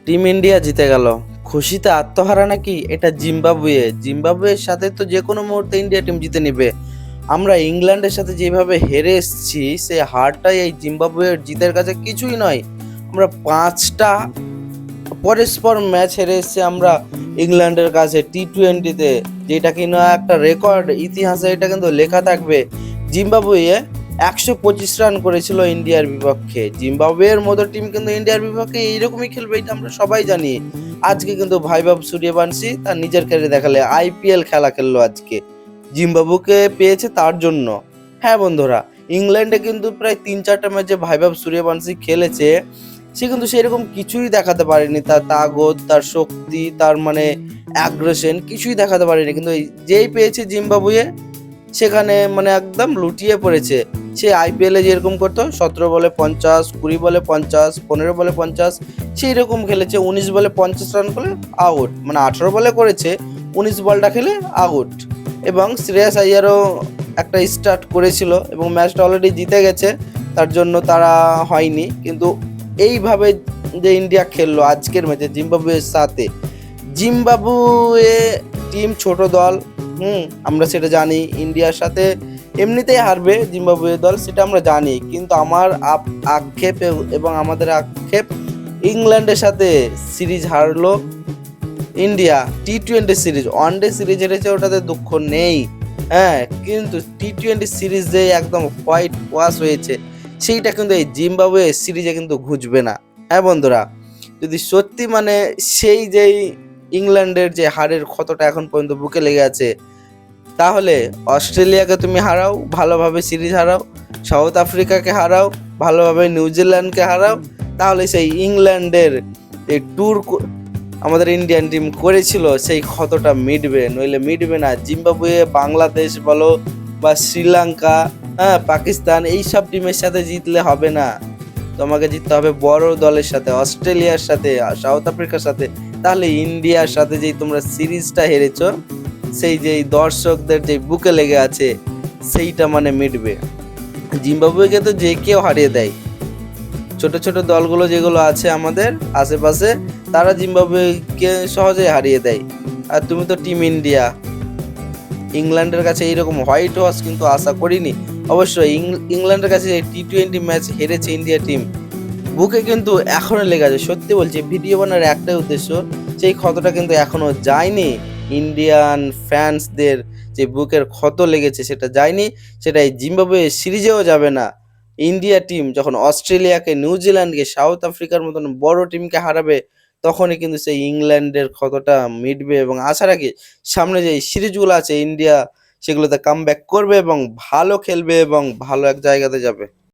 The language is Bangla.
টিম ইন্ডিয়া জিতে গেল। খুশিতে আত্মহারা নাকি এটা জিম্বাবুয়ে। জিম্বাবুয়ের সাথে তো যে কোনো মুহূর্তে ইন্ডিয়া টিম জিতে নেবে। আমরা ইংল্যান্ডের সাথে যেভাবে হেরে এসেছি, সেই হারটাই এই জিম্বাবুয়ের জিতের কাছে কিছুই নয়। আমরা 5টা পরস্পর ম্যাচ হেরে এসেছি আমরা ইংল্যান্ডের কাছে টি-20-তে, যেটা কিনা একটা রেকর্ড, ইতিহাসে এটা কিন্তু লেখা থাকবে। জিম্বাবুয়ে 125 রান করেছিল ইন্ডিয়ার বিপক্ষে। জিম্বাবুয়ের মতো টিম কিন্তু ইন্ডিয়ার বিপক্ষে এইরকমই খেলবে, এটা আমরা সবাই জানি। আজকে কিন্তু ভাইভাব সূর্যবংশী তার নিজের ক্যারিয়ার দেখালে, আইপিএল খেলা খেললো আজকে, জিম্বাবুকে পেয়েছে তার জন্য। হ্যাঁ বন্ধুরা, ইংল্যান্ডে কিন্তু প্রায় 3-4টা ম্যাচে ভাইভাব সূর্যবংশী খেলেছে, সে কিন্তু সেরকম কিছুই দেখাতে পারেনি। তার তাগত, তার শক্তি, তার মানে অ্যাগ্রেশন কিছুই দেখাতে পারেনি। কিন্তু যেই পেয়েছে জিম্বাবুয়ে, সেখানে মানে একদম লুটিয়ে পড়েছে। সে আইপিএলে যেরকম করতো, 17 বলে 50, 20 বলে 50, 15 বলে 50, সেই রকম খেলেছে। 19 বলে 50 রান করে আউট, মানে 18 বলে করেছে, 19 বলটা খেলে আউট। এবং শ্রেয়াস আইয়ারও একটা স্টার্ট করেছিল এবং ম্যাচটা অলরেডি জিতে গেছে, তার জন্য তারা হয়নি। কিন্তু এইভাবে যে ইন্ডিয়া খেললো আজকের ম্যাচে জিম্বাবুয়ের সাথে, জিম্বাবুয়ে টিম ছোট দল, আমরা সেটা জানি। ইন্ডিয়ার সাথে এমনিতেই হারবে জিম্বাবুয়ে দল, সেটা আমরা জানি। কিন্তু আমার আক্ষেপ এবং আমাদের আক্ষেপ, ইংল্যান্ডের সাথে সিরিজ হারলো India. T20 series, one day series হেরেছে, ওটাতে দুঃখ নেই। হ্যাঁ, কিন্তু টি-20 সিরিজ যে একদম হোয়াইট ওয়াশ হয়েছে, সেইটা কিন্তু এই জিম্বাবুয়ে সিরিজে কিন্তু ঘুচবে না। হ্যাঁ বন্ধুরা, যদি সত্যি মানে সেই যেই ইংল্যান্ডের যে হারের ক্ষতটা এখন পর্যন্ত বুকে লেগে আছে, তাহলে অস্ট্রেলিয়াকে তুমি হারাও, ভালোভাবে সিরিজ হারাও, সাউথ আফ্রিকাকে হারাও, ভালোভাবে নিউজিল্যান্ডকে হারাও, তাহলে সেই ইংল্যান্ডের এই ট্যুর আমাদের ইন্ডিয়ান টিম করেছিল, সেই ক্ষতটা মিটবে, নইলে মিটবে না। জিম্বাবুয়ে, বাংলাদেশ বলো বা শ্রীলঙ্কা, হ্যাঁ পাকিস্তান, এইসব টিমের সাথে জিতলে হবে না। তোমাকে জিততে হবে বড় দলের সাথে, অস্ট্রেলিয়ার সাথে, সাউথ আফ্রিকার সাথে। তাহলে ইন্ডিয়ার সাথে যেই তোমরা সিরিজটা হেরেছো, সেই যেই দর্শকদের যে বুকে লেগে আছে, সেইটা মানে মিটবে। জিম্বাবুয়েকে তো যে কেউ হারিয়ে দেয়। ছোট ছোট দলগুলো যেগুলো আছে আমাদের আশেপাশে, তারা জিম্বাবুয়েকে সহজেই হারিয়ে দেয়। আর তুমি তো টিম ইন্ডিয়া, ইংল্যান্ডের কাছে এইরকম হোয়াইট ওয়াশ কিন্তু আশা করিনি। অবশ্যই ইংল্যান্ডের কাছে টি-20 ম্যাচ হেরেছে ইন্ডিয়া টিম, বুকে কিন্তু এখনো লেগে আছে। সত্যি বলছি, ভিডিও বানার একটাই উদ্দেশ্য, সেই ক্ষতটা কিন্তু এখনো যায়নি। ইন্ডিয়ান ফ্যান্সদের যে বুকের ক্ষত লেগেছে সেটা যায়নি, সেটা এই জিম্বাবুয়ে সিরিজেও যাবে না। ইন্ডিয়া টিম যখন অস্ট্রেলিয়াকে, নিউজিল্যান্ডকে, সাউথ আফ্রিকার মতন বড় টিমকে হারাবে, তখনই কিন্তু সেই ইংল্যান্ডের ক্ষতটা মিটবে। এবং আশা রাখি সামনে যে সিরিজগুলো আছে ইন্ডিয়া, সেগুলোতে কামব্যাক করবে এবং ভালো খেলবে এবং ভালো এক জায়গাতে যাবে।